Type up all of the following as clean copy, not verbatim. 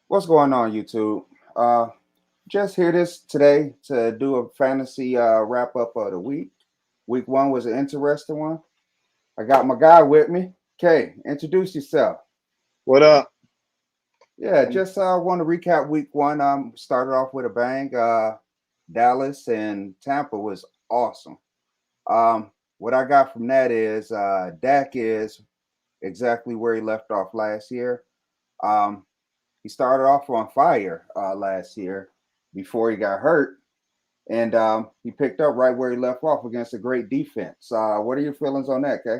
What's going on, YouTube? Uh, just here this today to do a fantasy wrap up of the week. Week one was an interesting one. I got my guy with me. Kay, introduce yourself. What up? Yeah, just want to recap week one. Started off with a bang. Dallas and Tampa was awesome. What I got from that is Dak is exactly where he left off last year. Um, he started off on fire last year before he got hurt, and he picked up right where he left off against a great defense. What are your feelings on that, Kay?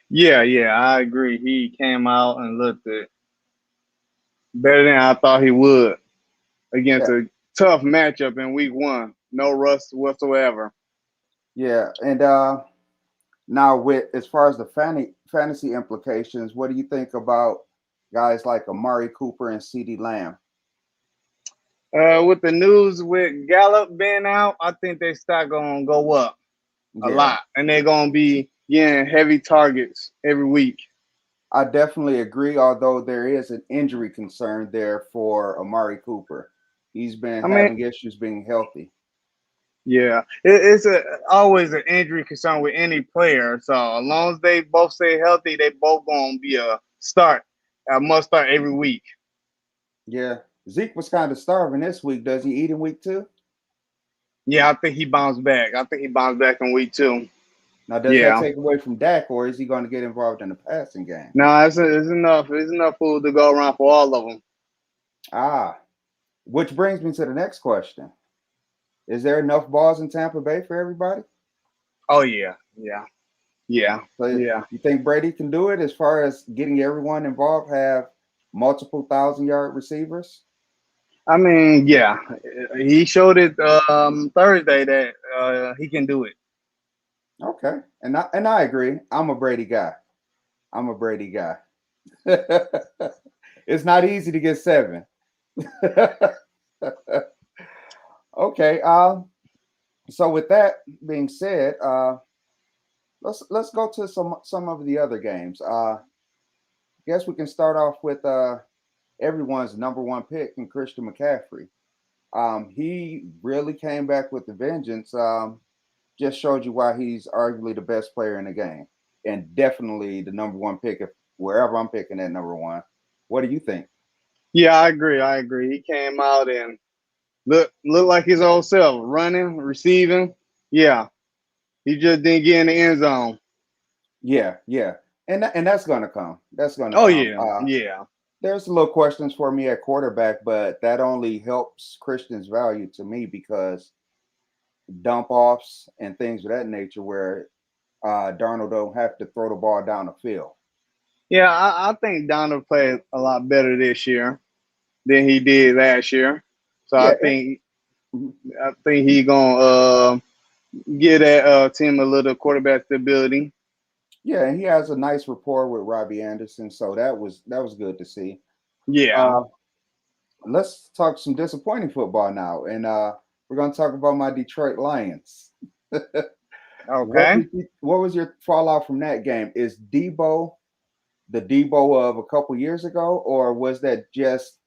Yeah, I agree. He came out and looked it better than I thought he would against Yeah, a tough matchup in week one. No rust whatsoever. yeah. And now, with as far as the fantasy implications, what do you think about guys like Amari Cooper and CeeDee Lamb? With the news with Gallup being out, I think they start gonna go up a Yeah, lot, and they're gonna be getting heavy targets every week. I definitely agree. Although there is an injury concern there for Amari Cooper, he's been I mean, having issues being healthy. yeah, it's always an injury concern with any player. So as long as they both stay healthy, they both gonna be a start. A must start every week. Yeah, Zeke was kind of starving this week. Does he eat in week two? Yeah, I think he bounced back. I think he bounced back in week two. Now, does that Yeah. take away from Dak, or is he going to get involved in the passing game? No, it's enough. It's enough food to go around for all of them. Ah, which brings me to the next question: is there enough balls in Tampa Bay for everybody? Oh yeah, So, yeah. you think Brady can do it as far as getting everyone involved? Have multiple thousand-yard receivers? I mean, yeah. He showed it Thursday that he can do it. Okay, and I agree. I'm a Brady guy. I'm a Brady guy. It's not easy to get seven. Okay. So with that being said, let's go to some of the other games. Guess we can start off with everyone's number one pick in Christian McCaffrey. He really came back with the vengeance. Just showed you why he's arguably the best player in the game, and definitely the number one pick if wherever I'm picking at number one. What do you think? Yeah, I agree. I agree. He came out and looked like his old self, running, receiving. Yeah, he just didn't get in the end zone. Yeah, yeah, and that's gonna come. That's gonna Oh come. yeah, yeah, There's a little questions for me at quarterback, but that only helps Christian's value to me because dump offs and things of that nature where Darnold don't have to throw the ball down the field. yeah. I think Donald played a lot better this year than he did last year. So Yeah, mhm. I think he gonna give that team a little quarterback stability. Yeah, and he has a nice rapport with Robbie Anderson, so that was good to see. Yeah. Uh, let's talk some disappointing football now, and we're gonna talk about my Detroit Lions. Okay. What was your fallout from that game? Is Debo the Debo of a couple years ago, or was that just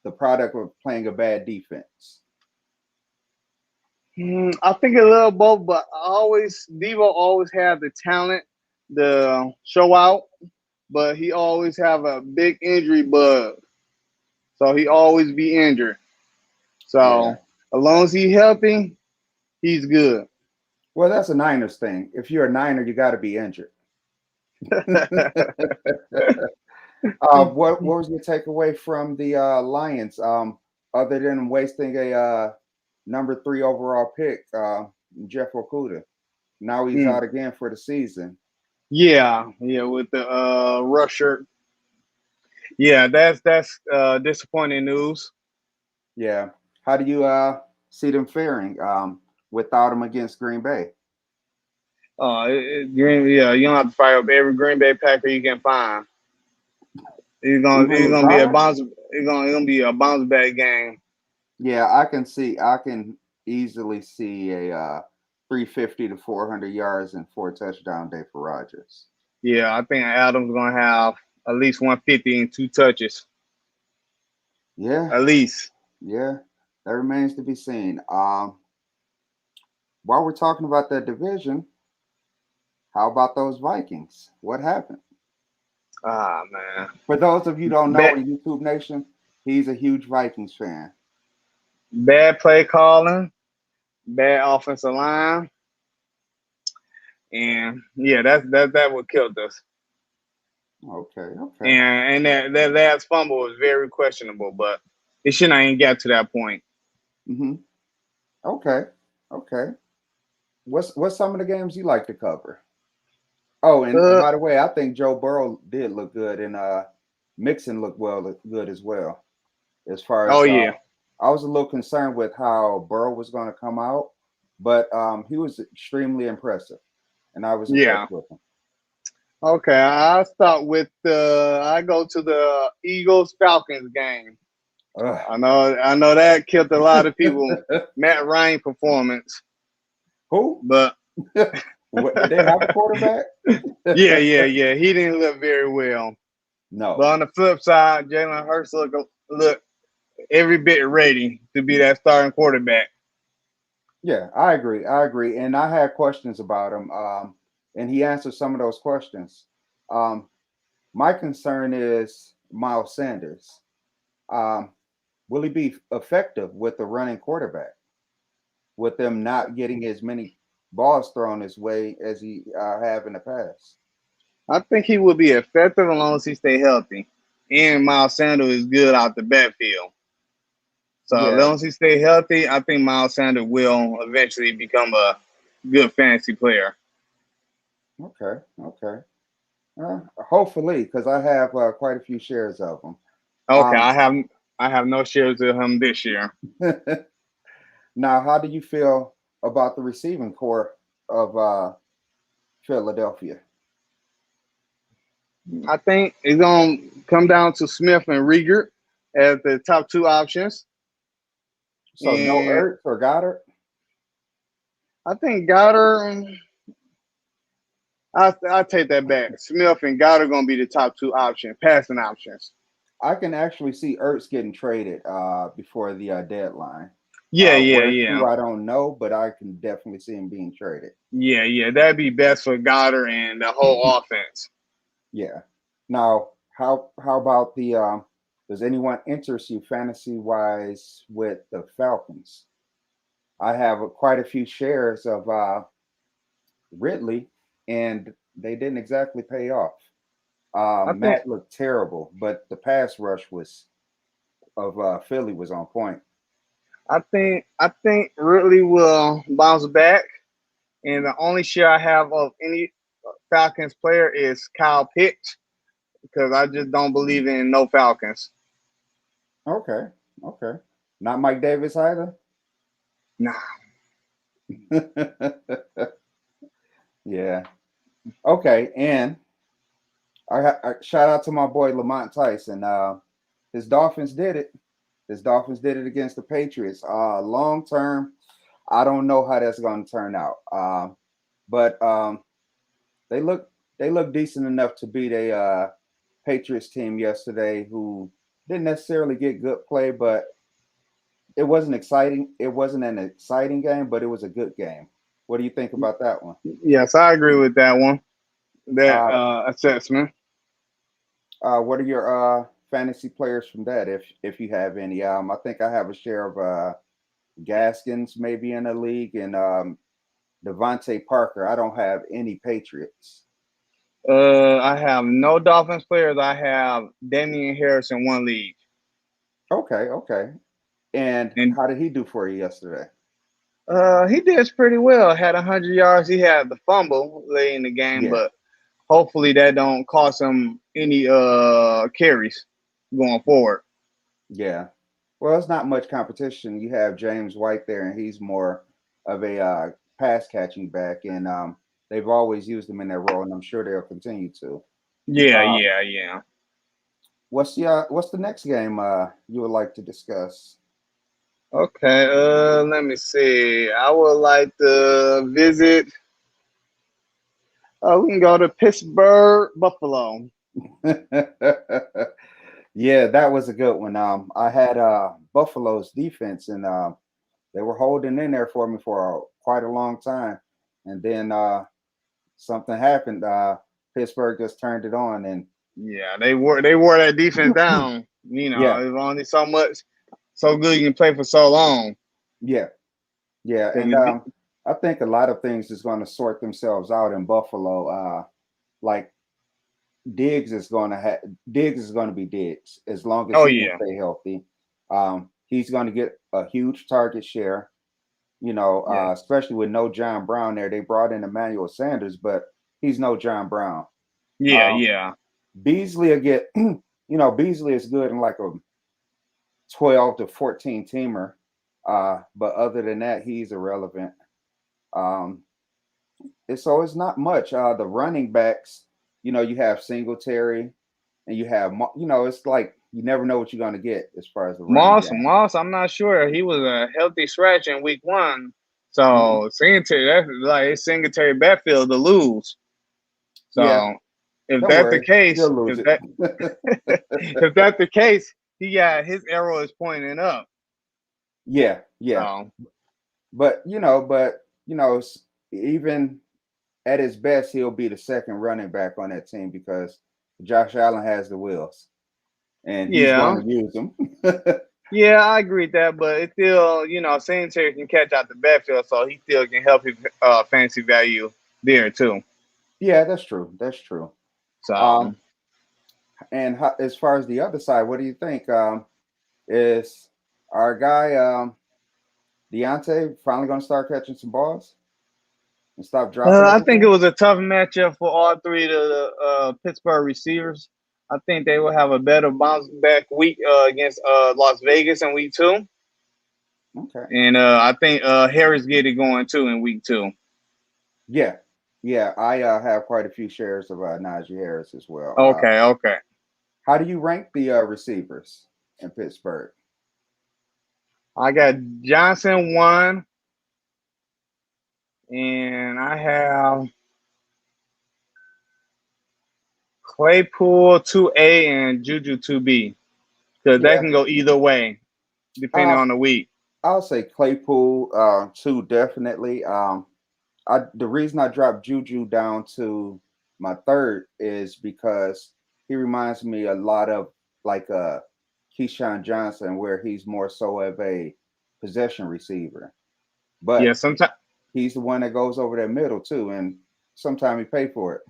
the product of playing a bad defense? I think a little both, but always Devo always have the talent, the show out, but he always have a big injury bug, so he always be injured. Yeah. So as long as he healthy, he's good. Well, that's a Niners thing. If you're a Niner, you got to be injured. What was your takeaway from the Lions? Other than wasting a number three overall pick, Jeff Okuda. Now he's Mm. out again for the season. Yeah, with the rusher. Yeah, that's disappointing news. Yeah. How do you see them faring without him against Green Bay? Yeah, you don't have to fire up every Green Bay Packer you can find. Even He's gonna be a Lazard? bounce. It's gonna be a bounce back game. Yeah, I can easily see a 350 to 400 yards and four touchdown day for Rodgers. Yeah, I think Adams gonna have at least 150 and two touches. Yeah, at least. yeah, that remains to be seen. While we're talking about that division, how about those Vikings? What happened? Ah man, For those of you who don't know bad in YouTube Nation, he's a huge Vikings fan. bad play calling, bad offensive line, and yeah, that what killed us. Okay, okay. And that last fumble was very questionable, but it shouldn't have even got to that point. Hmm. Okay, okay. What's some of the games you like to cover? Oh, and Uh, by the way, I think Joe Burrow did look good, and Mixon looked good as well. As far oh as yeah, I was a little concerned with how Burrow was going to come out, but he was extremely impressive, and I was impressed yeah. with him. Okay, I'll start with I go to the Eagles Falcons game. Ugh. I know that killed a lot of people. Matt Ryan performance, Who? but What, did they have a quarterback? yeah. He didn't look very well. But No. on the flip side, Jalen Hurts look every bit ready to be that starting quarterback. Yeah, I agree. I agree. And I had questions about him, and he answered some of those questions. Um, my concern is Miles Sanders. Um, will he be effective with the running quarterback, with them not getting as many balls thrown his way as he have in the past? I think he will be effective as long as he stay healthy. And Miles Sanders is good out the backfield. So as Yeah. long as he stay healthy, I think Miles Sanders will eventually become a good fantasy player. Okay. Okay. Hopefully, because I have quite a few shares of them. Okay, Um, I have no shares of him this year. now, how do you feel about the receiving core of Philadelphia? I think it's gonna come down to Smith and Rieger as the top two options. So no And Ertz or Goddard? I think Goddard, I take that back. Smith and Goddard gonna be the top two options, passing options. I can actually see Ertz getting traded before the deadline. Yeah, Where to, yeah. I don't know, but I can definitely see him being traded. Yeah. That'd be best for Goddard and the whole offense. Yeah. Now, how about the? Does anyone interest you fantasy wise with the Falcons? I have quite a few shares of Ridley, and they didn't exactly pay off. I think Matt looked terrible, but the pass rush was of Philly was on point. I think Ridley will bounce back. And the only share I have of any Falcons player is Kyle Pitts because I just don't believe in no Falcons. Okay, okay. Not Mike Davis either. Nah. Yeah. Okay, and I shout out to my boy Lamont Tyson. His Dolphins did it. His Dolphins did it against the Patriots. Long term, I don't know how that's going to turn out. But they look they look decent enough to beat a Patriots team yesterday who didn't necessarily get good play, but it wasn't exciting. It wasn't an exciting game, but it was a good game. What do you think about that one? Yes, I agree with that one. That Uh, assessment. what are your fantasy players from that, if you have any? I think I have a share of Gaskins maybe in the league and Devontae Parker. I don't have any Patriots. I have no Dolphins players. I have Damian Harris in one league, Okay, okay. And and how did he do for you yesterday? he did pretty well. Had 100 yards. He had the fumble late in the game, Yeah, but hopefully that don't cost him any carries going forward. yeah. Well, it's not much competition. You have James White there, and he's more of a pass catching back, and they've always used him in that role, and I'm sure they'll continue to. Uh, Yeah. what's the next game you would like to discuss? Okay, let me see. I would like to visit. We can go to Pittsburgh, Buffalo. Yeah, that was a good one. I had Buffalo's defense, and they were holding in there for me for quite a long time, and then something happened. Pittsburgh just turned it on, and Yeah, they wore that defense down. yeah, It was only so good you can play for so long. yeah, yeah, 'Cause and I think a lot of things is going to sort themselves out in Buffalo. Like Diggs is going to be Diggs as long as oh he can yeah, stay healthy. He's going to get a huge target share. yeah, Especially with no John Brown there. They brought in Emmanuel Sanders, but he's no John Brown. yeah, Um, yeah. Beasley will get, Beasley is good in like a 12 to 14 teamer. But other than that, he's irrelevant. Um, so it's not much. The running backs, you have Singletary and you have, it's like you never know what you're going to get as far as the running game. Moss, I'm not sure. He was a healthy scratch in week 1. Mhm. So Singletary, that's like it's Singletary backfield to lose. Yeah, So if don't that's the worry. case, He'll lose if it. that if that's the case, he got his arrow is pointing up. Yeah, yeah. So But even at his best, he'll be the second running back on that team because Josh Allen has the wheels and he's going yeah, to use them. yeah, I agree with that. But it's still, Singletary can catch out the backfield, so he still can help his fantasy value there too. Yeah, that's true. That's true. So Um, and as far as the other side, what do you think? Is our guy Deontay finally going to start catching some balls and stop dropping I think it everything? was a tough matchup for all three of the Pittsburgh receivers. I think they will have a better bounce back week against Las Vegas in week 2, Okay. and I think Harris get it going too in week 2. Yeah. Yeah. I have quite a few shares of Najee Harris as well. Okay, okay. How do you rank the receivers in Pittsburgh? I got Johnson 1, and I have Claypool 2A and Juju 2B because that Yeah. can go either way depending Uh, on the week. I'll say Claypool too, definitely. The reason I dropped Juju down to my third is because he reminds me a lot of like Keyshawn Johnson, where he's more so of a possession receiver. Yeah, But sometimes. he's the one that goes over that middle too, and sometimes he pay for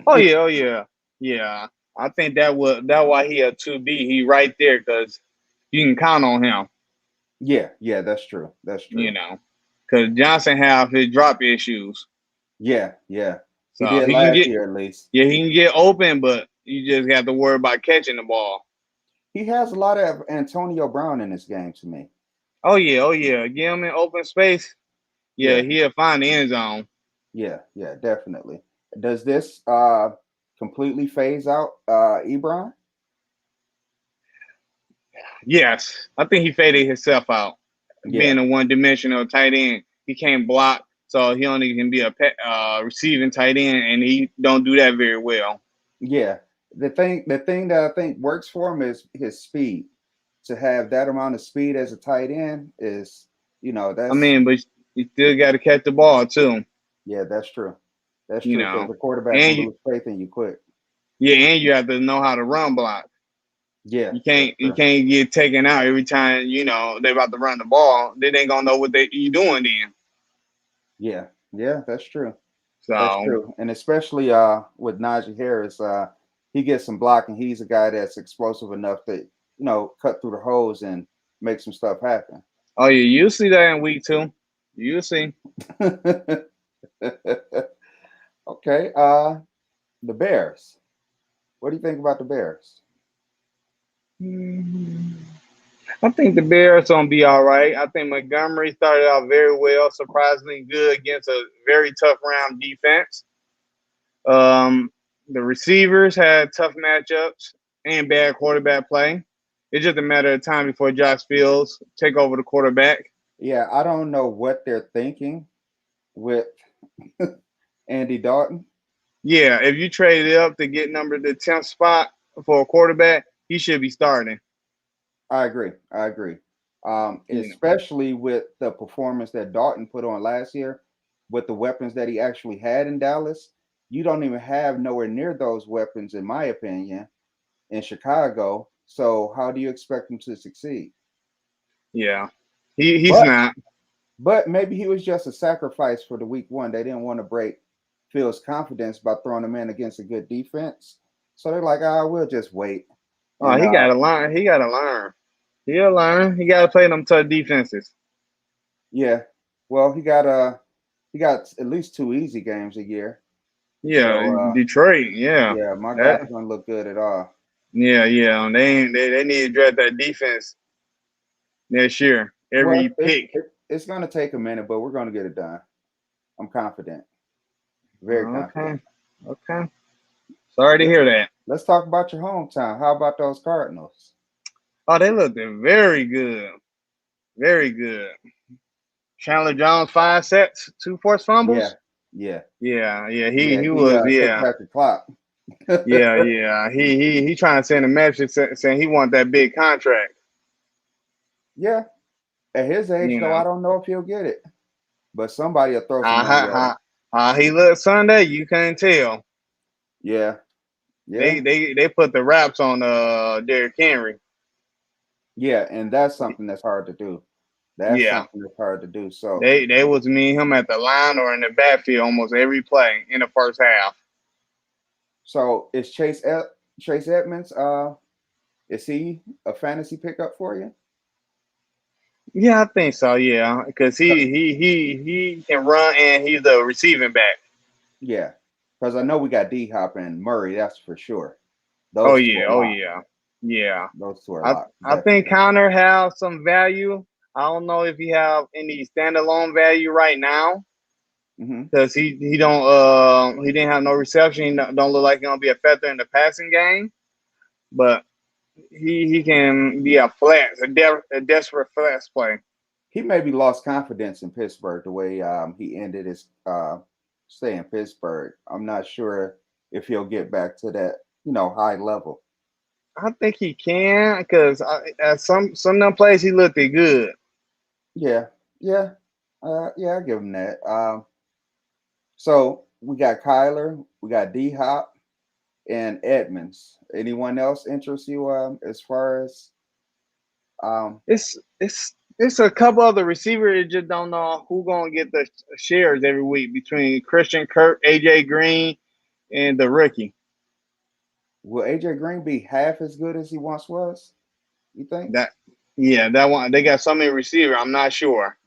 Oh it. yeah, oh yeah, yeah. I think that why he a 2B. He right there because you can count on him. Yeah, yeah, that's true. That's You true. know, because Johnson have his drop issues, Yeah, yeah. He so did he can last get year at least. yeah he can get open, but you just got to worry about catching the ball. He has a lot of Antonio Brown in this game to me. Oh yeah, oh yeah. Get him in open space. Yeah, Yeah, he'll find the end zone. yeah, yeah, definitely. Does this completely phase out Ebron? Yes, I think he faded himself out. Yeah, Being a one-dimensional tight end, he can't block, so he only can be a receiving tight end, and he don't do that very well. yeah. The thing that I think works for him is his speed. To have that amount of speed as a tight end is, I that's mean, but you still got to catch the ball too, yeah, that's true. That's you true because know. the quarterback will And you, lose faith in you quick. yeah, and you have to know how to run block. Yeah, You that's can't you true. can't get taken out every time they're about to run the ball. They ain't gonna know what you doing then. Yeah, yeah, that's true. That's So true. And especially with Najee Harris, he gets some blocking. He's a guy that's explosive enough to, cut through the holes and make some stuff happen. oh yeah, you'll see that in week 2. You'll see. Okay. The Bears. What do you think about the Bears? Hmm. I think the Bears gonna be all right. I think Montgomery started out very well, surprisingly good against a very tough round defense. Um, the receivers had tough matchups and bad quarterback play. It's just a matter of time before Josh Fields take over the quarterback. Yeah, I don't know what they're thinking with Andy Dalton. Yeah, if you traded up to get number the 10th spot for a quarterback, he should be starting. I agree. I agree. You know. Especially with the performance that Dalton put on last year, with the weapons that he actually had in Dallas. You don't even have nowhere near those weapons, in my opinion, in Chicago. So how do you expect him to succeed? Yeah. He's But not. but maybe he was just a sacrifice for the week one. They didn't want to break Phil's confidence by throwing him in against a good defense. So they're like, ah, we'll just wait. Oh, And he gotta learn. He gotta learn. He'll learn. He gotta play them tough defenses. yeah, well, he got at least two easy games a year. Yeah, So Detroit. Yeah, yeah, my guy's that. gonna look good at all. Yeah. They need to address that defense next year. Well, Every pick. it's gonna take a minute, but we're gonna get it done. I'm confident, very confident. Okay. Okay. Sorry to Let, hear that. let's talk about your hometown. How about those Cardinals? Oh, they looked very good. Very good. Chandler Jones 5 sacks, 2 forced Yeah, fumbles. yeah, Yeah. yeah. He He was took back the clock. yeah. He trying to send a message saying he want that big contract. Yeah, at his age You though, I know. don't know if he'll get it, but somebody will throw some Uh, money how, at him. how, how he looked Sunday, you can't tell. Yeah, yeah, They put the wraps on Derrick Henry. yeah, and that's something that's hard to do. That's Yeah. something that's hard to do. So, They was me and him at the line or in the backfield almost every play in the first half. is Chase Edmonds? Is he a fantasy pickup for you? Yeah, I think so. Yeah, because he can run and he's a receiving back. Yeah, because I know we got D Hop and Murray. That's for sure. Oh Those two yeah, are oh locked. yeah, yeah. Those two are I locked. I think Definitely. Connor have some value. I don't know if he have any standalone value right now Hmm. because he didn't have no reception. He don't look like he's gonna be a factor in the passing game, but he can be a desperate flex play. He maybe lost confidence in Pittsburgh the way he ended his stay in Pittsburgh. I'm not sure if he'll get back to that high level. I think he can because at some of them plays he looked good. Yeah, yeah, yeah. I give him that. So we got Kyler, we got D Hop, and Edmonds. Anyone else interest you as far as um, It's a couple other receivers that just don't know who gonna get the shares every week between Christian Kirk, AJ Green, and the rookie. will AJ Green be half as good as he once was? You think? That yeah, that one they got so many receivers. I'm not sure.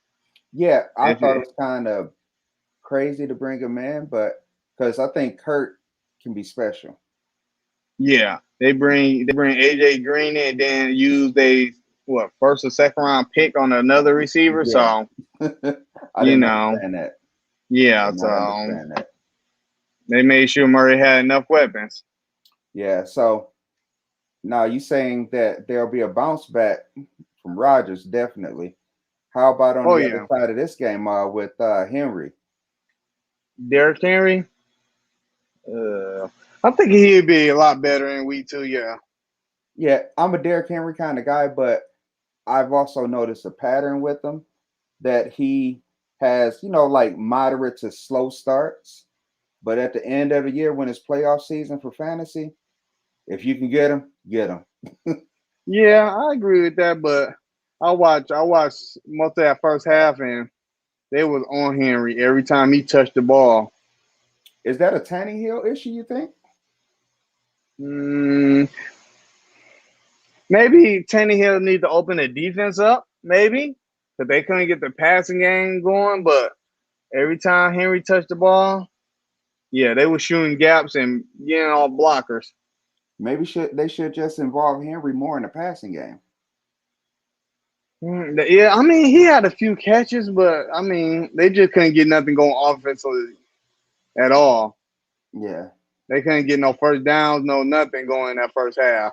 Yeah, I If thought it it, was kind of crazy to bring him in, but because I think Kurt can be special. yeah, they bring AJ Green in and then use they what first or second round pick on another receiver. Yeah, So I you didn't know, understand that. yeah. Did not So understand that. they made sure Murray had enough weapons. Yeah, so now you saying that there'll be a bounce back from Rodgers, definitely. How about on Oh the other yeah, side of this game with Henry? Derrick Henry. I think he'd be a lot better in week 2. Yeah. Yeah, I'm a Derrick Henry kind of guy, but I've also noticed a pattern with him that he has, like moderate to slow starts. But at the end of the year, when it's playoff season for fantasy, if you can get him, get him. Yeah, I agree with that, but I watched most of that first half and they was on Henry every time he touched the ball. Is that a Tannehill issue, you think? Mm, maybe Tannehill need to open the defense up, maybe, because they couldn't get the passing game going. But every time Henry touched the ball, yeah, they were shooting gaps and getting all blockers. Maybe they should just involve Henry more in the passing game. Yeah, I mean he had a few catches, but I mean they just couldn't get nothing going offensively at all. Yeah. They couldn't get no first downs, no nothing going that first half.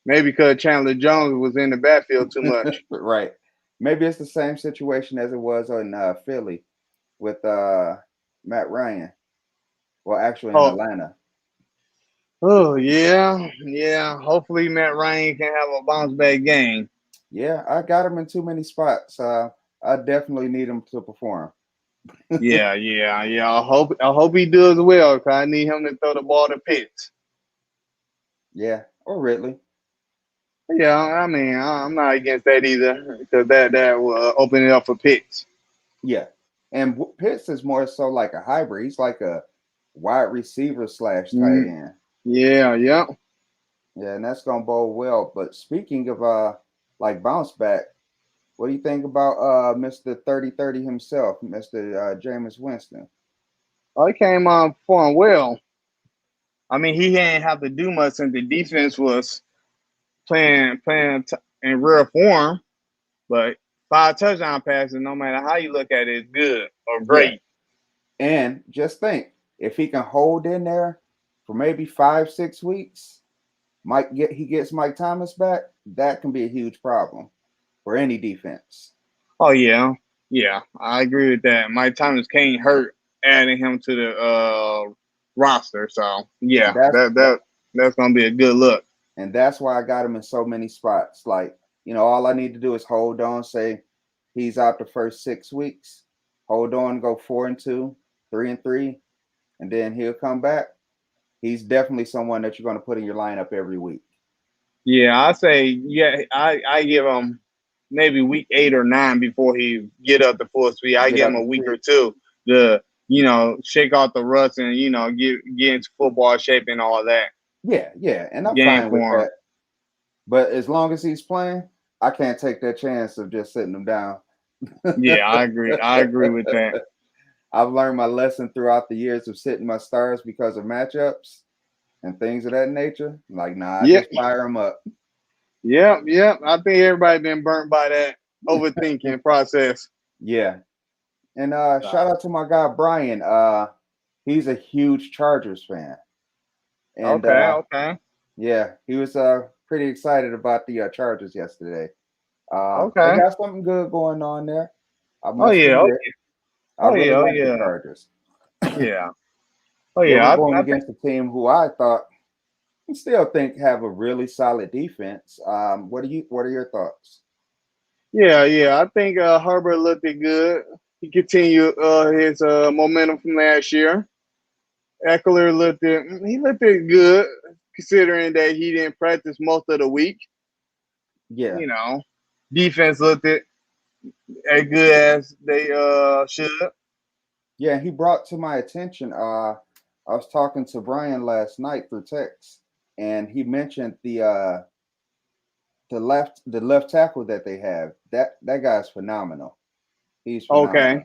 Maybe because Chandler Jones was in the backfield too much. Right. Maybe it's the same situation as it was in Philly with Matt Ryan. Well, actually in Oh, Atlanta. Oh yeah. Hopefully Matt Ryan can have a bounce back game. Yeah, I got him in too many spots. I definitely need him to perform. Yeah. I hope he does well because I need him to throw the ball to Pitts. Yeah, or Ridley. Yeah, I mean I'm not against that either because that will open it up for Pitts. Yeah, and Pitts is more so like a hybrid. He's like a wide receiver slash tight Mhm. end. Yeah. Yeah, and that's gonna bode well. But speaking of like bounce back, what do you think about Mr. 30-30 himself, Mr. Jameis Winston? Oh, he came on performing well. I mean he didn't have to do much since the defense was in real form, but 5 touchdown passes, no matter how you look at it, is good or Yeah, great. and just think if he can hold in there for maybe 5-6 weeks, he gets Mike Thomas back. That can be a huge problem for any defense. Oh yeah, I agree with that. Mike Thomas can't hurt adding him to the roster. So And yeah, that's that's gonna be a good look. and that's why I got him in so many spots. Like, all I need to do is hold on, say he's out the first 6 weeks, hold on, go 4-2, 3-3, and then he'll come back. He's definitely someone that you're going to put in your lineup every week. Yeah, I say I give him maybe week 8 or 9 before he get up to full speed. I Get give him up a to week or speed. two to shake off the rust and get into football shape and all that Yeah, and I'm game fine with form. that. But as long as he's playing, I can't take that chance of just sitting him down. Yeah, I agree. I agree with that. I've learned my lesson throughout the years of sitting my stars because of matchups and things of that nature. Like, nah, I Yep, just fire them up. yep. I think everybody been burnt by that overthinking process. Yeah. And shout So, out to my guy Brian. He's a huge Chargers fan. And okay. yeah, he was pretty excited about the Chargers yesterday. They Okay. got something good going on there. I Oh must yeah. Oh, admit, I really oh like the yeah. Chargers. Yeah. Oh They were yeah. going I think. against a team who I thought and still think have a really solid defense. What are your thoughts? Yeah. I think Herbert looked it good. He continued his momentum from last year. Eckler looked it good considering that he didn't practice most of the week. Yeah, You know, defense looked it as good as they should. yeah. He brought to my attention. I was talking to Brian last night through text, and he mentioned the left tackle that they have. That guy's phenomenal. He's Okay. phenomenal.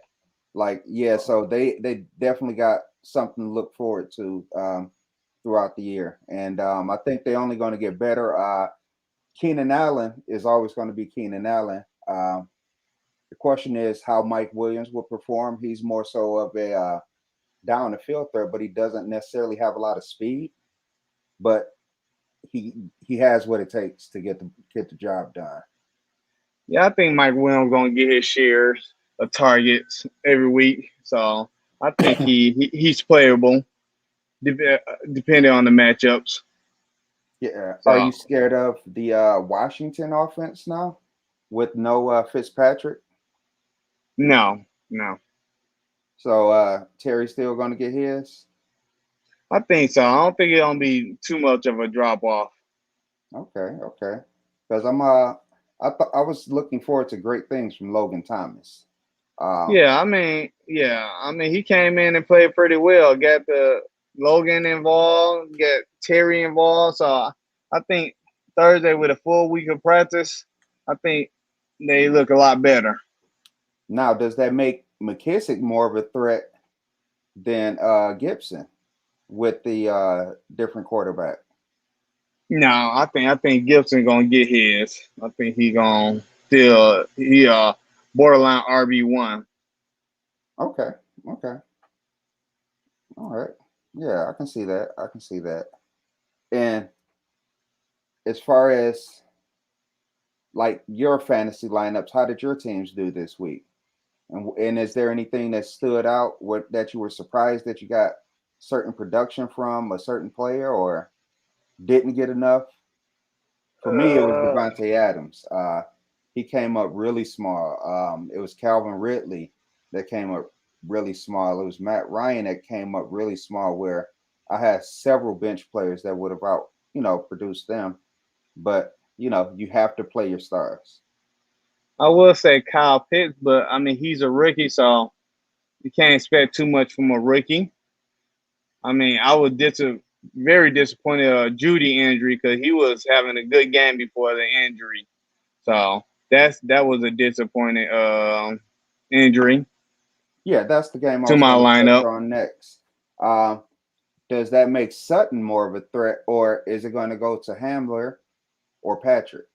Like, yeah, so they definitely got something to look forward to throughout the year, and I think they're only going to get better. Keenan Allen is always going to be Keenan Allen. The question is how Mike Williams will perform. He's more so of a down the field threat, but he doesn't necessarily have a lot of speed. But he has what it takes to get the job done. Yeah, I think Mike Williams gonna get his shares of targets every week. So I think he's playable depending on the matchups. Yeah. Are So you scared of the Washington offense now with no Fitzpatrick? no. So Terry's still going to get his. I think so. I don't think it's gonna be too much of a drop off. Okay. Because I was looking forward to great things from Logan Thomas. Um, Yeah, I mean he came in and played pretty well. Got the Logan involved, got Terry involved. So I think Thursday with a full week of practice, I think they look a lot better. Now, does that make McKissick more of a threat than Gibson with the different quarterback? No, I think Gibson gonna get his. I think he gonna still he borderline RB1. Okay, okay, all right. Yeah, I can see that. I can see that. And as far as like your fantasy lineups, how did your teams do this week? And is there anything that stood out? What that you were surprised that you got certain production from a certain player or? didn't get enough. For me, it was Uh, Devontae Adams. He came up really small. It was Calvin Ridley that came up really small. It was Matt Ryan that came up really small, where I had several bench players that would have produced them. But you have to play your stars. I will say Kyle Pitts, but I mean he's a rookie, so you can't expect too much from a rookie. I mean, I was very disappointed Judy injury because he was having a good game before the injury. So that was a disappointing injury Yeah, that's the game I to was my going to touch lineup. on next. Does that make Sutton more of a threat, or is it going to go to Hamler or Patrick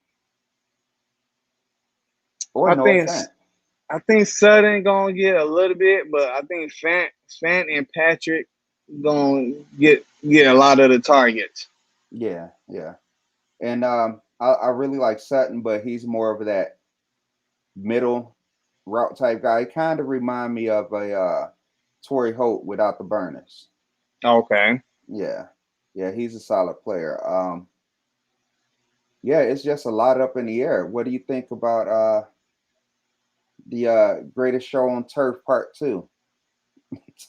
or I Noah think Fant? I think Sutton gonna get a little bit, but I think Fant and Patrick gonna get a lot of the targets. Yeah, yeah. And I really like Sutton, but he's more of that middle route type guy. He kind of remind me of a Torrey Holt without the burners. Okay. Yeah, yeah, he's a solid player. Yeah, it's just a lot up in the air. What do you think about the Greatest Show on Turf Part Two?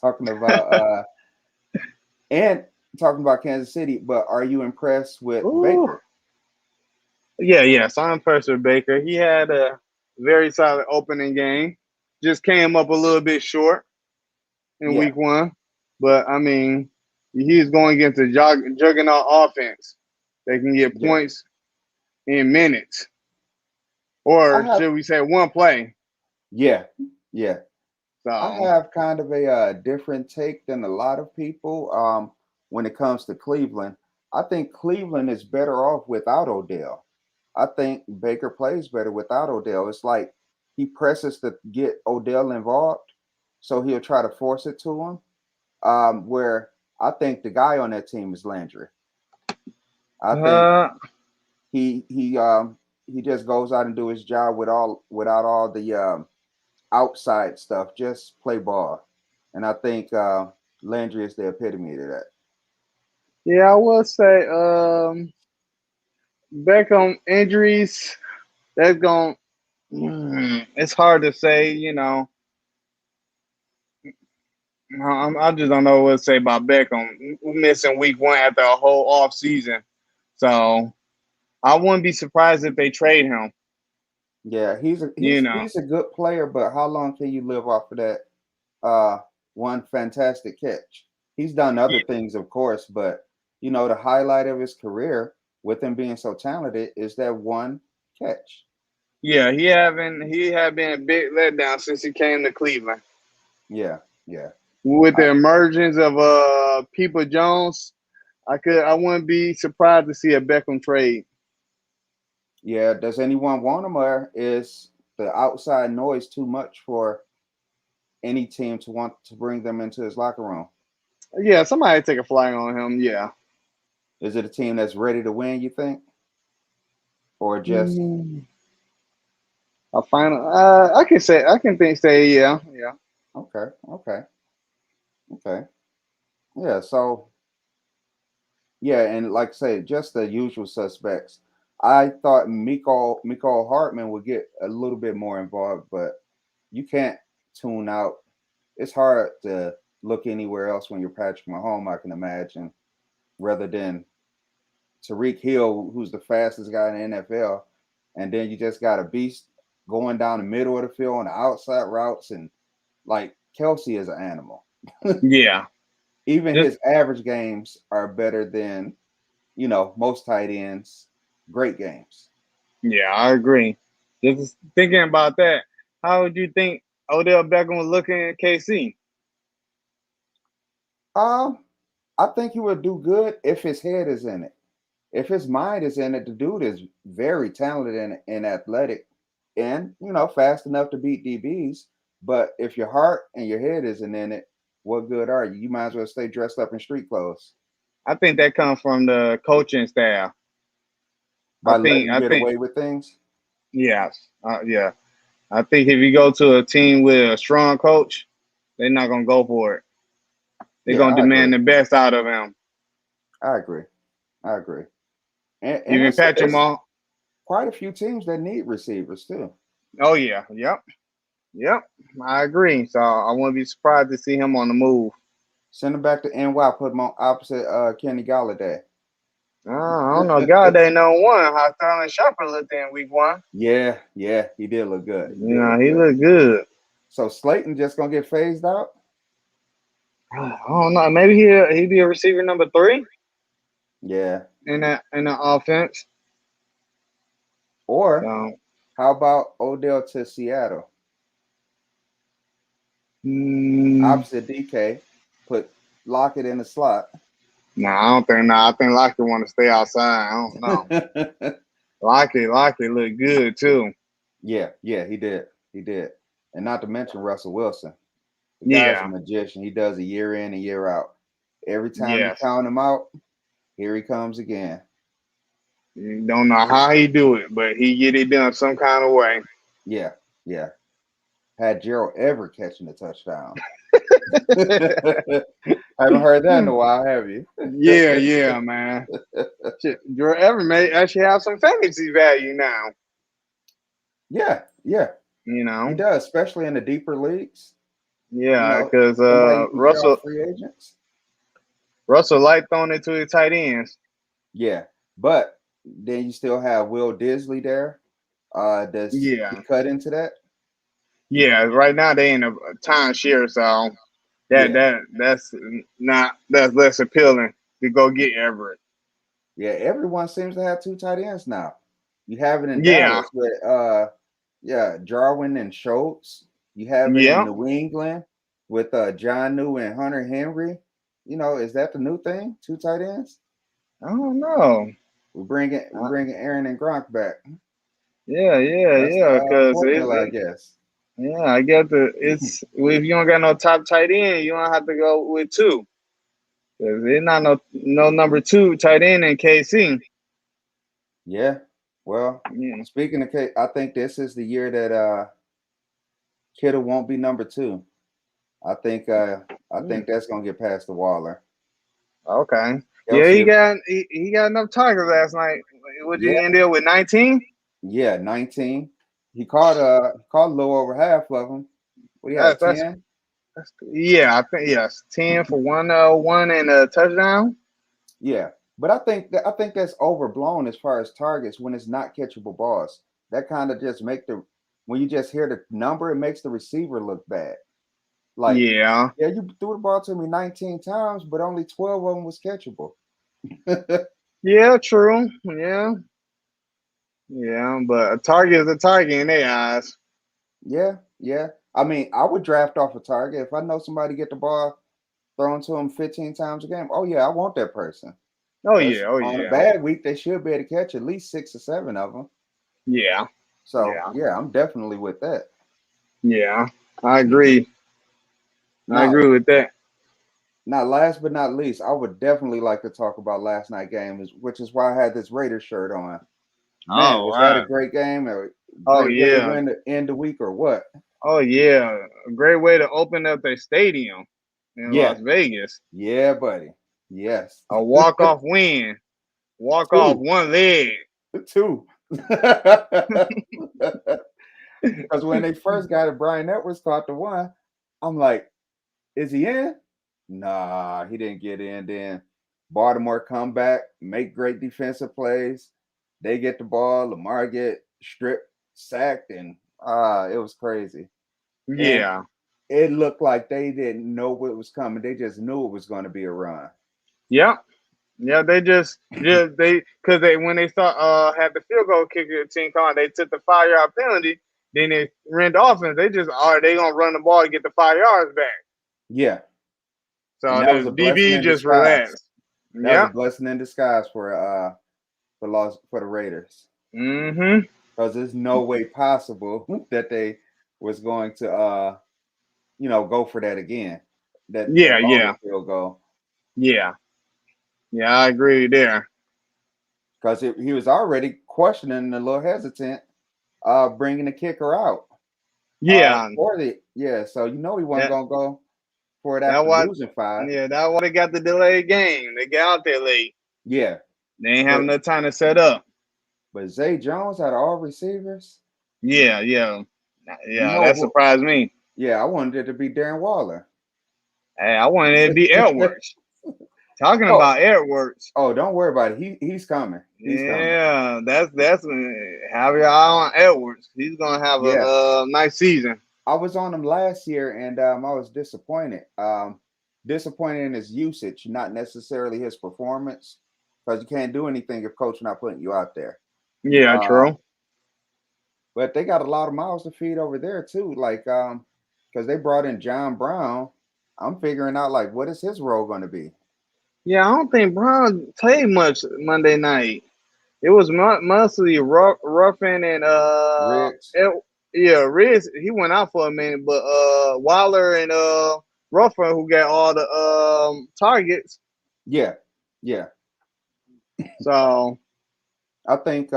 Talking about and talking about Kansas City, but are you impressed with Ooh. Baker? Yeah. So I'm impressed with Baker. He had a very solid opening game. Just came up a little bit short in Yeah, week one, but I mean, he's going against a juggernaut offense. They can get yeah. points in minutes, I or have should we say one play? yeah, yeah. I So have kind of a different take than a lot of people when it comes to Cleveland. I think Cleveland is better off without Odell. I think Baker plays better without Odell. It's like he presses to get Odell involved, so he'll try to force it to him. Where I think the guy on that team is Landry. I think uh, he he um, he just goes out and do his job without all the outside stuff. Just play ball, and I think Landry is the epitome of that. yeah, I will say Beckham injuries. That's going. It's hard to say. I just don't know what to say about Beckham missing week one after a whole off season. So I wouldn't be surprised if they trade him. Yeah, he's a You he's know, he's a good player, but how long can you live off of that uh one fantastic catch? He's done other things, of course, but the highlight of his career with him being so talented is that one catch. yeah, he had been a big letdown since he came to Cleveland. Yeah, yeah. With I, the emergence of People Jones, I wouldn't be surprised to see a Beckham trade. yeah, does anyone want him, or is the outside noise too much for any team to want to bring them into his locker room? Yeah, somebody take a flyer on him. Yeah. Is it a team that's ready to win, you think? Or just Mm, a final. I can think say yeah, yeah. okay, okay, okay. Yeah, so yeah, and like I say, just the usual suspects. I thought Miko Hartman would get a little bit more involved, but you can't tune out. It's hard to look anywhere else when you're Patrick Mahomes, I can imagine, rather than Tariq Hill, who's the fastest guy in the NFL, and then you just got a beast going down the middle of the field on the outside routes, and like Kelsey is an animal. Yeah. Even Just his average games are better than most tight ends. Great games. yeah, I agree. Just thinking about that, how would you think Odell Beckham was looking at KC? Um, I think he would do good if his head is in it. If his mind is in it, the dude is very talented and athletic, and fast enough to beat DBs. But if your heart and your head isn't in it, what good are you? You might as well stay dressed up in street clothes I think that comes from the coaching staff. I by letting think him I get think away with things. yes, yeah. I think if you go to a team with a strong coach, they're not gonna go for it. They're Yeah, gonna I agree. demand the best out of him. I agree. I agree. And You can catch them it's all. quite a few teams that need receivers too. Oh yeah, yep. I agree. So I wouldn't be surprised to see him on the move. Send him back to NY. Put him on opposite Kenny Galladay. I don't know. God, they know one. How Sterling Shepard looked in week 1. Yeah, he did look good. You know, he looked good. So Slayton just gonna get phased out? I don't know. Maybe he'd be a receiver number 3 Yeah. in the offense. Or So, how about Odell to Seattle? mm, Opposite DK. Put Lockett in the slot. I don't think. I think Lockett want to stay outside. I don't know. Lockett looked good too. Yeah, he did. And not to mention Russell Wilson. The guy's a magician. He does a year in and year out. Every time you count him out, here he comes again. You don't know how he do it, but he get it done some kind of way. Yeah. Had Gerald Everett catching a touchdown. Haven't heard that in a while, have you? Yeah, man. Gerald Everett may actually have some fantasy value now. Yeah. You know, he does, especially in the deeper leagues. Yeah, because Russell liked throwing it to his tight ends. Yeah, but then you still have Will Disley there. Does he cut into that? Yeah, right now they in a timeshare, so that's less appealing to go get Everett. Yeah, everyone seems to have 2 tight ends now. You have it in Dallas with Jarwin and Schultz. You have it in New England with Jonnu and Hunter Henry. You know, is that the new thing? 2 tight ends? I don't know. We're bringing Aaron and Gronk back. Yeah. Because I guess. Yeah, I get it's if you don't got no top tight end, you don't have to go with 2. Because there's not no number 2 tight end in KC. Yeah. Well, speaking of KC, I think this is the year that Kittle won't be number 2. I think that's gonna get past the Waller. Okay. He got enough targets last night. Would you end up with 19? Yeah, 19. He caught a little over half of them. What do you have, 10? I think 10 for 101 and a touchdown. Yeah, but I think that's overblown as far as targets when it's not catchable balls. That kind of just when you just hear the number, it makes the receiver look bad. Like you threw the ball to me 19 times, but only 12 of them was catchable. Yeah, true. Yeah, but a target is a target in their eyes. Yeah. I mean, I would draft off a target if I know somebody get the ball thrown to them 15 times a game. Oh yeah, I want that person. On a bad week, they should be able to catch at least 6 or 7 of them. Yeah. So I'm definitely with that. Yeah, I agree. I agree with that. Now, last but not least, I would definitely like to talk about last night's game, which is why I had this Raiders shirt on. Man, was that a great game? Or great way to win the end of the week or what? Oh yeah, a great way to open up their stadium in Las Vegas. Yeah, buddy. Yes. A walk-off win. Walk-off 1 leg. 2. Because when they first got it, Brian Edwards caught the 1. I'm like, is he in? Nah, he didn't get in. Then Baltimore come back, make great defensive plays. They get the ball. Lamar get stripped, sacked, and it was crazy. Yeah. And it looked like they didn't know what was coming. They just knew it was going to be a run. Yeah. Yeah, they because when they start had the field goal kicker team on, they took the 5-yard penalty. Then they ran the offense. They just they gonna run the ball to get the 5 yards back. Yeah. So the DB just relaxed. That was a blessing in disguise for the Raiders. Mm-hmm. Because there's no way possible that they was going to go for that again. Field goal. Yeah, I agree there. Because he was already questioning, a little hesitant, bringing the kicker out. Yeah. So he wasn't gonna go for it after losing 5. Yeah, that's why they got the delayed game. They got out there late. Yeah. They ain't have enough time to set up. But Zay Jones had all receivers. Yeah. know That who? surprised me. Yeah, I wanted it to be Darren Waller. Hey, I wanted it to be Edwards. Talking Oh, about Edwards. oh, don't worry about it. He's coming. He's coming. Yeah, that's have your eye on Edwards. He's gonna have Yeah. a nice season. I was on him last year, and I was disappointed. Disappointed in his usage, not necessarily his performance, because you can't do anything if coach not putting you out there. Yeah, true. But they got a lot of mouths to feed over there too. Like, because they brought in John Brown. I'm figuring out like what is his role going to be. Yeah, I don't think Brown played much Monday night. It was mostly Ruffin and Riggs. Riz. He went out for a minute, but Waller and Ruffin, who got all the targets. Yeah. So I think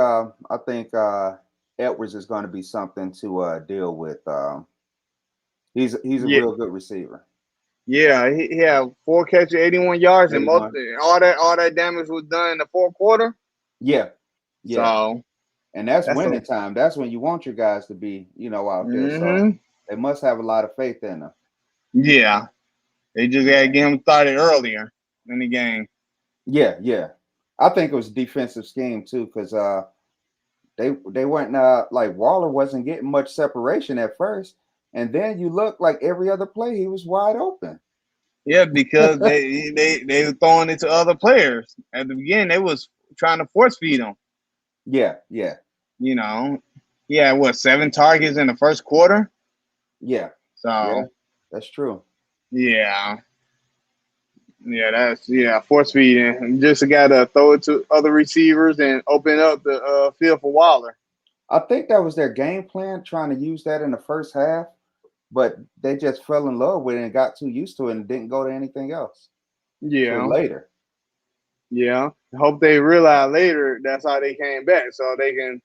Edwards is going to be something to deal with. He's a real good receiver. Yeah, he had 4 catches, 81 yards, 81. and all that damage was done in the fourth quarter. Yeah. So, and that's winning time. That's when you want your guys to be, out there. So they must have a lot of faith in them. Yeah, they just got to get him started earlier in the game. Yeah. I think it was a defensive scheme too, because they weren't like Waller wasn't getting much separation at first, and then you look like every other play he was wide open. Yeah, because they were throwing it to other players at the beginning. They was trying to force feed him. Yeah. Yeah, 7 targets in the first quarter? Yeah. So that's true. Yeah. Yeah, force feeding. Just got to throw it to other receivers and open up the field for Waller. I think that was their game plan, trying to use that in the first half, but they just fell in love with it and got too used to it and didn't go to anything else. Yeah. Later. Yeah. Hope they realize later that's how they came back, so they can,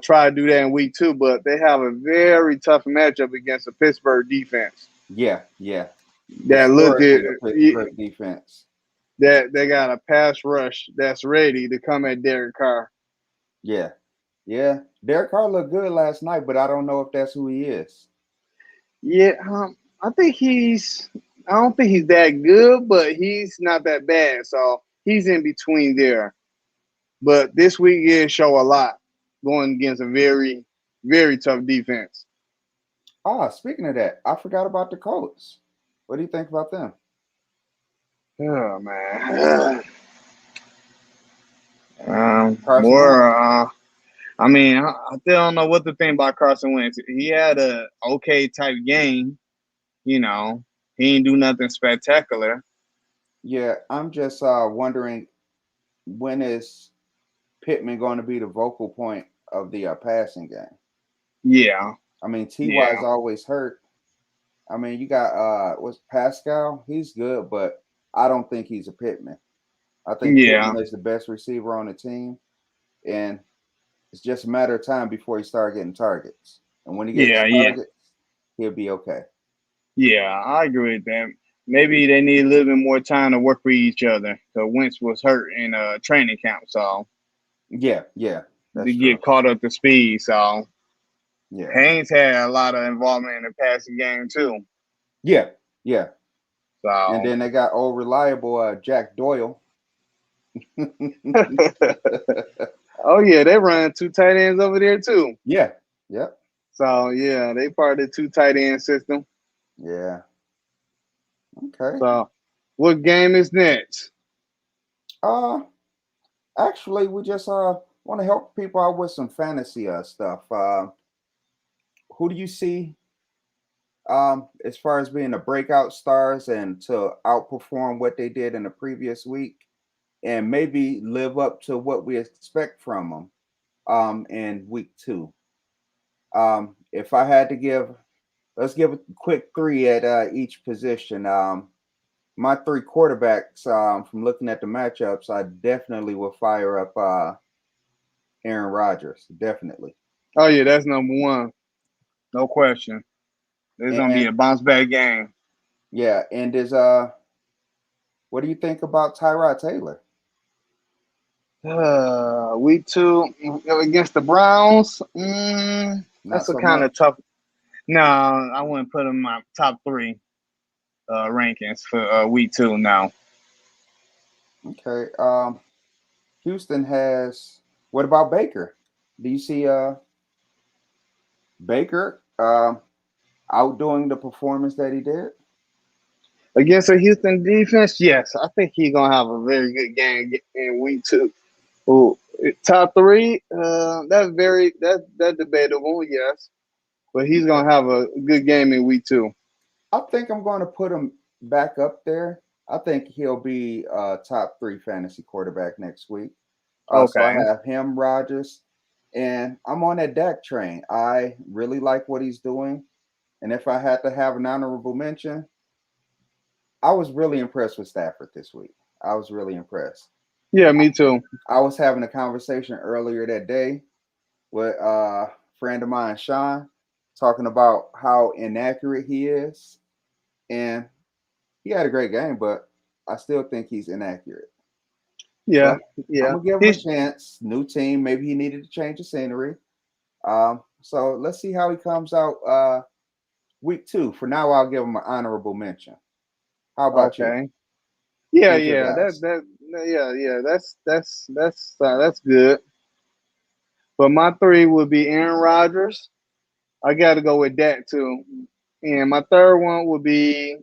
try to do that in week 2. But they have a very tough matchup against the Pittsburgh defense. Yeah. That looked at great defense. That they got a pass rush that's ready to come at Derek Carr. Yeah. Derek Carr looked good last night, but I don't know if that's who he is. Yeah, I don't think he's that good, but he's not that bad. So he's in between there. But this week is show a lot going against a very, very tough defense. Speaking of that, I forgot about the Colts. What do you think about them? Oh man. I mean, I still don't know what to think about Carson Wentz. He had a okay type game. He didn't do nothing spectacular. Yeah, I'm just wondering, when is Pittman going to be the vocal point of the passing game? Yeah. I mean, T.Y. is always hurt. I mean, you got what's Pascal? He's good, but I don't think he's a Pittman. I think Pittman is the best receiver on the team, and it's just a matter of time before he starts getting targets. And when he gets targets, he'll be okay. Yeah, I agree with that. Maybe they need a little bit more time to work with each other. Because Wentz was hurt in training camp, so yeah, to get caught up to speed. So Haynes had a lot of involvement in the passing game too. Yeah. So and then they got old reliable Jack Doyle. Oh yeah, they run 2 tight ends over there too. Yeah. So yeah, they part of the 2 tight end system. Yeah. Okay. So, what game is next? Actually, we just want to help people out with some fantasy stuff. Who do you see as far as being the breakout stars and to outperform what they did in the previous week, and maybe live up to what we expect from them in week 2? If I had to let's give a quick 3 at each position. My 3 quarterbacks, from looking at the matchups, I definitely will fire up Aaron Rodgers. Definitely. Oh yeah, that's number 1. No question. It's gonna be a bounce back game. Yeah, and what do you think about Tyrod Taylor? Week 2 against the Browns. Not That's a so kind of much. tough. No, I wouldn't put him in my top 3 rankings for week 2 now. Okay. Houston has. What about Baker? Do you see Baker outdoing the performance that he did? Against a Houston defense, yes, I think he's gonna have a very good game in week 2. Ooh, top 3, that's debatable, yes, but he's Okay. gonna have a good game in week 2. I think I'm going to put him back up there. I think he'll be top 3 fantasy quarterback next week. So I Okay, have him, Rogers, and I'm on that Dak train. I really like what he's doing. And if I had to have an honorable mention, I was really impressed with Stafford this week. I was really impressed. yeah, me too. I was having a conversation earlier that day with a friend of mine, Sean, talking about how inaccurate he is. And he had a great game, but I still think he's inaccurate. Yeah, But I'm yeah. gonna give him a He's chance. New team, maybe he needed to change the scenery. So let's see how he comes out week 2. For now, I'll give him an honorable mention. How about you? okay. Yeah, Who's your yeah. guys? Yeah. That's good. But my 3 would be Aaron Rodgers. I got to go with that too. And my third one would be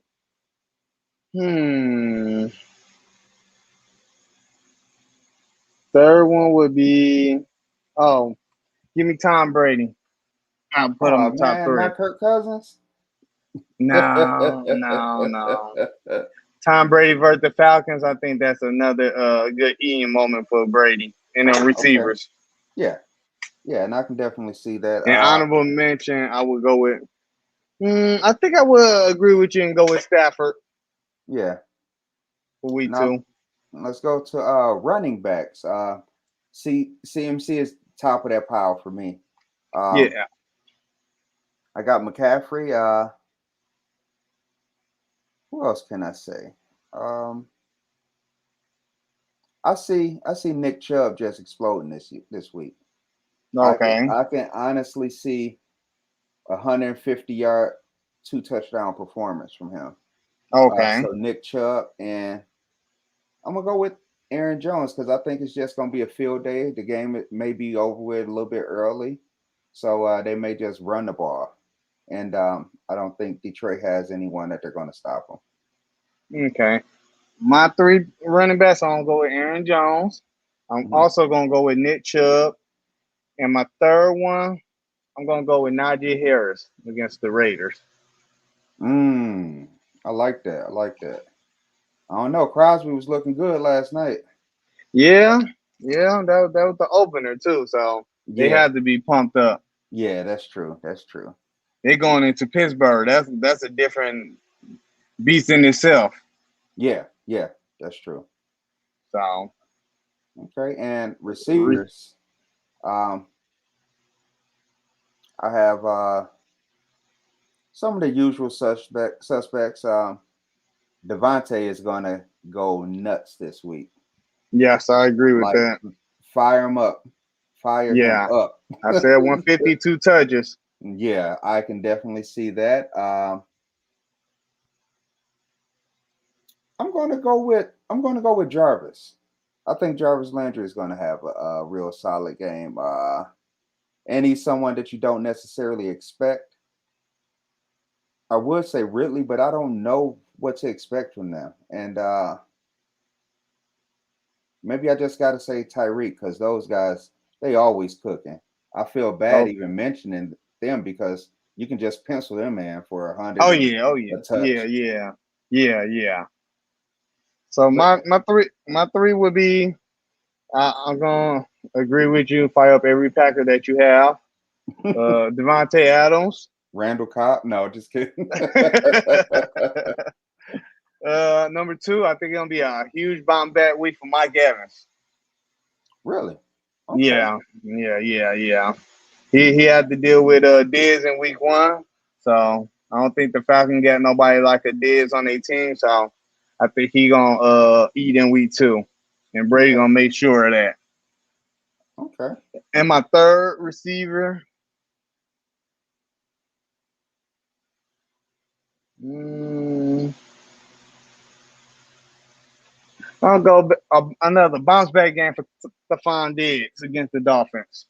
hmm. Third one would be give me Tom Brady. I'll put him Oh in top man, 3. not Kirk Cousins. No. Tom Brady versus the Falcons. I think that's another good eating moment for Brady and the Okay. receivers. Yeah. Yeah, and I can definitely see that. And honorable mention, I would go with. I think I would agree with you and go with Stafford Yeah. for week Now 2. let's go to running backs. CMC is top of that pile for me. Um, Yeah. I got McCaffrey. Who else can I say? Um, I see Nick Chubb just exploding this week. Okay. I can honestly see 150-yard, 2 touchdown performance from him. Okay. So Nick Chubb, and I'm gonna go with Aaron Jones because I think it's just gonna be a field day. The game may be over with a little bit early, so they may just run the ball, and I don't think Detroit has anyone that they're going to stop them. Okay. My 3 running backs, I'm gonna go with Aaron Jones. I'm Mm-hmm. also gonna go with Nick Chubb. And my third one, I'm gonna go with Najee Harris against the Raiders. I like that. I like that. I don't know. Crosby was looking good last night. Yeah, yeah, that was the opener too. So they Yeah, had to be pumped up. yeah, that's true. That's true. They're going into Pittsburgh. That's a different beast in itself. Yeah, yeah, that's true. So Okay, and receivers. Um, I have some of the usual suspects. Devontae is gonna go nuts this week. yes, I agree with Like, that. fire him up, fire him Yeah, up. I said 152 touches. Yeah, I can definitely see that. I'm going to go with Jarvis. I think Jarvis Landry is going to have a real solid game. And he's someone that you don't necessarily expect. I would say Ridley, but I don't know what to expect from them. And maybe I just got to say Tyreek because those guys, they always cooking. I feel bad Oh, even mentioning them because you can just pencil them in for 100 oh and yeah, oh yeah, a yeah, touch. yeah, yeah, yeah. So But my three would be. I'm gonna agree with you. Fire up every Packer that you have. Devontae Adams. Randall Cobb, no, just kidding. Number 2, I think it's gonna be a huge bounce back week for Mike Evans. Really? Okay. Yeah. He had to deal with Diz in week 1, so I don't think the Falcons got nobody like a Diz on their team. So I think he gonna eat in week 2, and Brady Okay. gonna make sure of that. Okay. And my third receiver, mm, I'll go another bounce back game for Stephon Diggs against the Dolphins.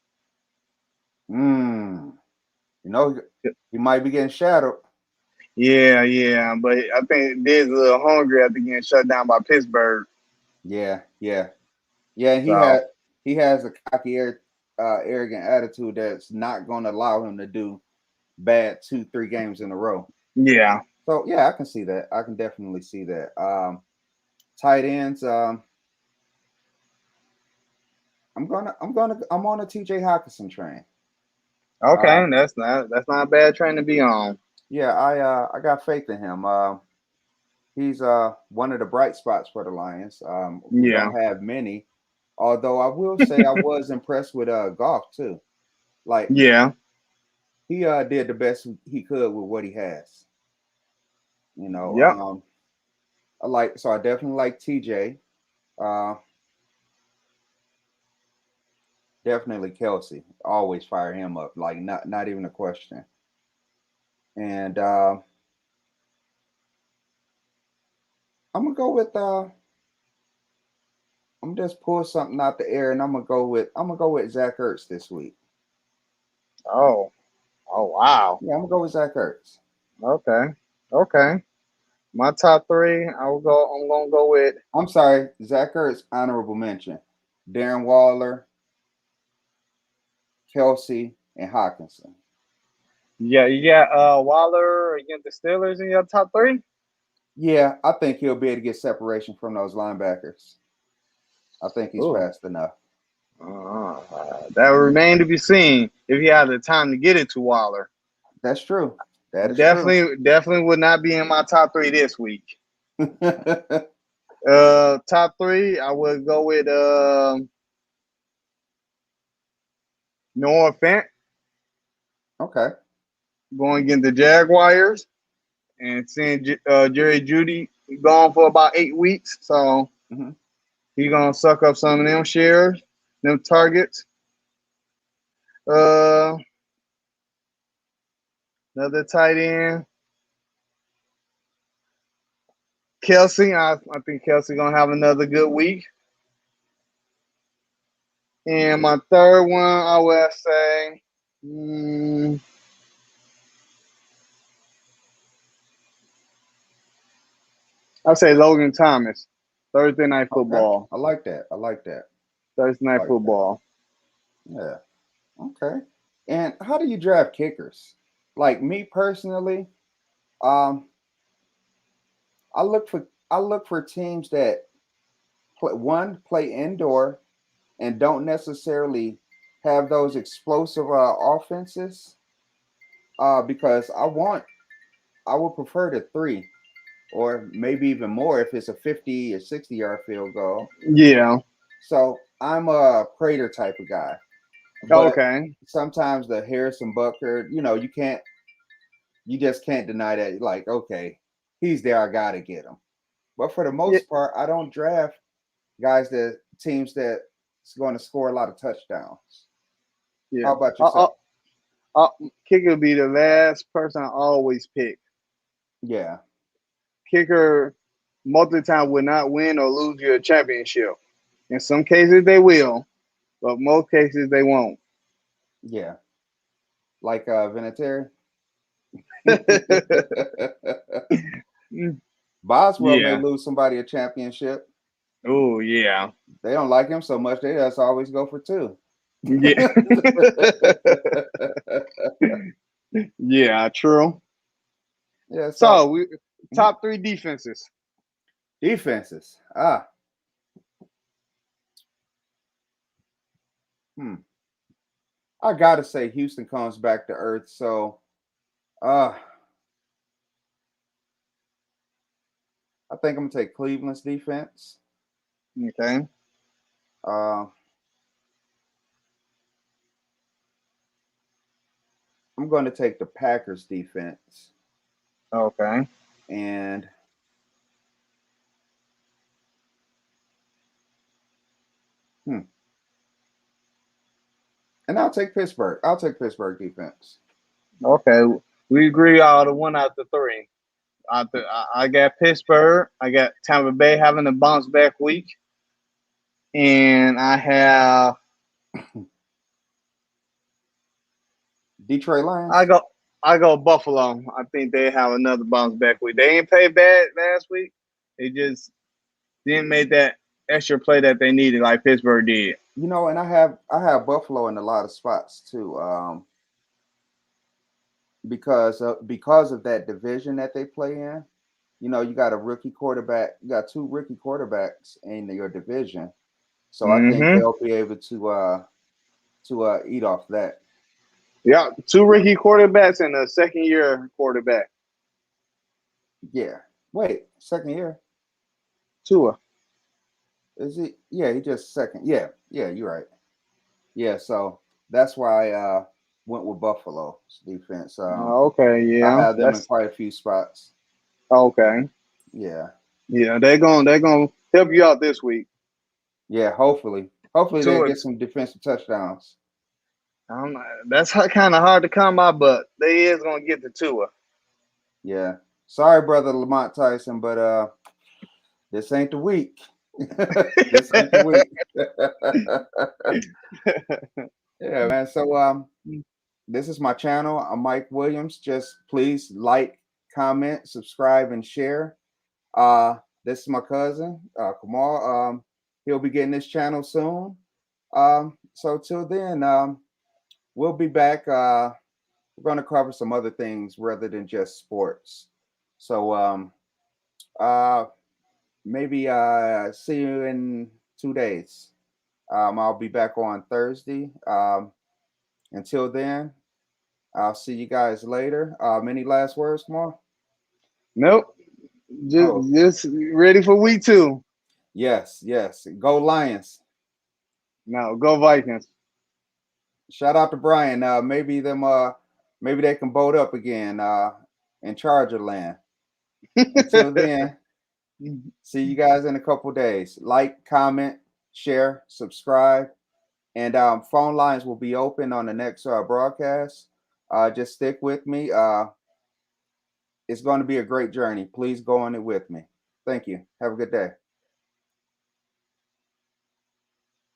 You know, he might be getting shadowed. Yeah, but I think Diggs is a little hungry after getting shut down by Pittsburgh. Yeah. And So he has a cocky, arrogant attitude that's not going to allow him to do bad 2-3 games in a row. yeah, So yeah, I can see that. I can definitely see that. Tight ends. I'm on a TJ Hawkinson train. okay, Uh, that's not a bad train to be on. yeah, I got faith in him. He's one of the bright spots for the Lions. We Yeah, don't have many, although I will say I was impressed with Goff too. Like yeah, he did the best he could with what he has. You know, yep, I definitely like TJ. Uh, definitely Kelsey. Always fire him up. Like not even a question. And I'm gonna go with I'm just pull something out the air, and I'm gonna go with Zach Ertz this week. oh, oh wow, Yeah, I'm gonna go with Zach Ertz. okay. My top three, I'm gonna go with. I'm sorry, Zach Ertz, honorable mention. Darren Waller, Kelsey, and Hawkinson. Yeah, you got Waller against the Steelers in your top three. Yeah, I think he'll be able to get separation from those linebackers. I think he's Ooh, fast enough. that will remain to be seen if he has the time to get it to Waller. That's true. That is true. Definitely would not be in my top three this week. Top three, I would go with Noah Fant Okay. going against the Jaguars, and seeing Jerry Judy gone for about 8 weeks, so Hmm. he's gonna suck up some of them shares, them targets. Uh, Another tight end, Kelsey. I think Kelsey gonna have another good week. And my third one, I would say, I'll say Logan Thomas. Thursday night Okay. football. I like that. I like that. Thursday I night like that. football. Yeah. Okay. And how do you draft kickers? Like me personally, um, I look for teams that play indoor and don't necessarily have those explosive offenses. Because I would prefer the three or maybe even more if it's a 50 or 60-yard field goal. Yeah. So I'm a Prater type of guy, but Okay. sometimes the Harrison Butker, you just can't deny that. Like, okay, he's there, I gotta get him. But for the Yeah. most part, I don't draft teams that's going to score a lot of touchdowns. Yeah. How about yourself? Kicker will be the last person I always pick. Yeah, Kicker, multiple times will not win or lose you a championship. In some cases they will, but most cases they won't. yeah, like Vinatieri. Boswell may Yeah. lose somebody a championship. Oh yeah. They don't like him so much; they just always go for two. Yeah. Yeah. True. Yeah. So So we mhm. top three defenses. Defenses. Hmm. I gotta say Houston comes back to earth. So, uh, I think I'm gonna take Cleveland's defense. Okay. Uh, I'm going to take the Packers defense, Okay. and hmm, And I'll take Pittsburgh. I'll take Pittsburgh defense. Okay, we agree all the 1 out of 3. I got Pittsburgh. I got Tampa Bay having a bounce back week, and I have Detroit Lions. I go Buffalo. I think they have another bounce back week. They ain't played bad last week. They just didn't make that extra play that they needed, like Pittsburgh did. You know, and I have Buffalo in a lot of spots too. Because of that division that they play in. You know, you got a rookie quarterback. You got 2 rookie quarterbacks in your division, so I think Mm-hmm. they'll be able to eat off that. Yeah, 2 rookie quarterbacks and a second-year quarterback. Yeah. Wait, second year Tua. is he? Yeah, he just second. Yeah, you're right. Yeah, so that's why I went with Buffalo's defense. Okay, I yeah, have them in that's quite a few spots. okay. Yeah, Yeah, they're gonna help you out this week. yeah. Hopefully they Tua, get some defensive touchdowns. that's kind of hard to come by, but they is gonna get the Tua. Yeah. Sorry, brother Lamont Tyson, but this ain't the week. This ain't the week. Yeah, man. So this is my channel. I'm Mike Williams. Just please like, comment, subscribe, and share. This is my cousin, Kamal. He'll be getting this channel soon. So till then, we'll be back. We're going to cover some other things rather than just sports. So maybe see you in 2 days. I'll be back on Thursday. Until then, I'll see you guys later. Any last words, Kamal? Nope. Oh, Just ready for week 2. yes. Go Lions. No, go Vikings. Shout out to Brian. Maybe they can boat up again in Charger land. Until then, see you guys in a couple days. Like, comment, share, subscribe, and phone lines will be open on the next broadcast. Just stick with me. It's going to be a great journey. Please go on it with me. Thank you. Have a good day.